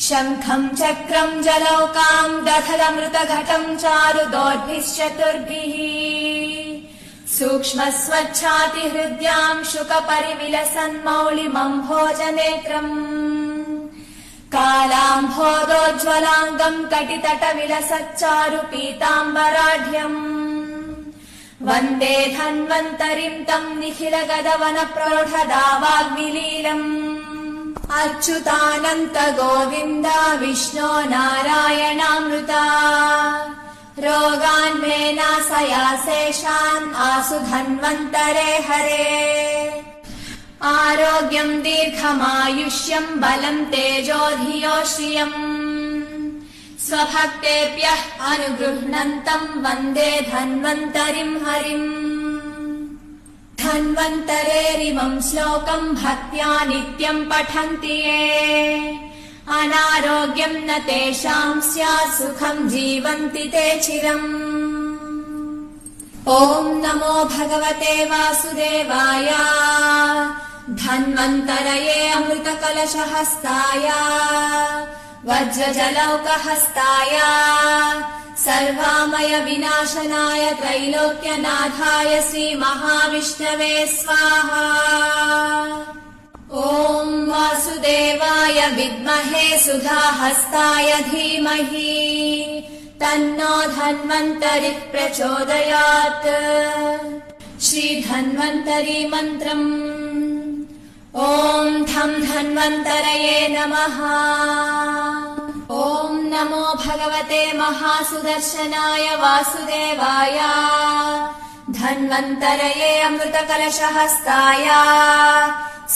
शङ्खम् चक्रम् जलौकाम् दधदमृतघटम् चारुदोर्भिश्चतुर्भिः सूक्ष्मस्वच्छातिहृद्याम् शुकपरिविलसन्मौलिमम्भोजनेत्रम् कालाम्भोदोज्ज्वलाङ्गम् कटितटविलसच्चारु पीताम्बराढ्यम् वन्दे धन्वन्तरिम् तम् निखिलगदवनप्रौढदावाग्निलीलम् अच्युतानन्त गोविन्द विष्णो नारायणामृता रोगान् मे नाशयाशेषान् आसु धन्वन्तरे हरे आरोग्यम् दीर्घमायुष्यम् बलम् तेजो धियो श्रियम् स्वभक्तेभ्यः अनुगृह्णन्तम् वन्दे धन्वन्तरिम् हरिम् धन्वन्तरेरिमम् श्लोकम् भक्त्या नित्यम् पठन्ति ये अनारोग्यम् न तेषाम् स्यात् सुखम् जीवन्ति ते चिरम् ॐ नमो भगवते वासुदेवाय धन्वन्तरये अमृतकलशहस्ताय वज्रजलौकहस्ताय सर्वामय विनाशनाय त्रैलोक्यनाथाय श्रीमहाविष्णवे स्वाहा ॐ वासुदेवाय विद्महे सुधाहस्ताय धीमहि तन्नो धन्वन्तरिः प्रचोदयात् श्रीधन्वन्तरी मन्त्रम् ॐ धं धन्वन्तरये नमः ॐ नमो भगवते महासुदर्शनाय वासुदेवाय धन्वन्तरये अमृतकलशहस्ताय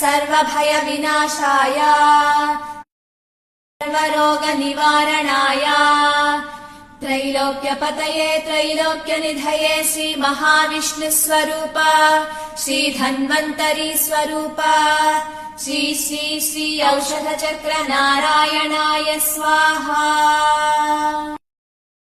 सर्वभयविनाशाय सर्वरोगनिवारणाय त्रैलोक्यपतये त्रैलोक्यनिधये श्रीमहाविष्णुस्वरूप श्रीधन्वन्तरी स्वरूप श्री श्री श्री औषधचक्र नारायणाय स्वाहा।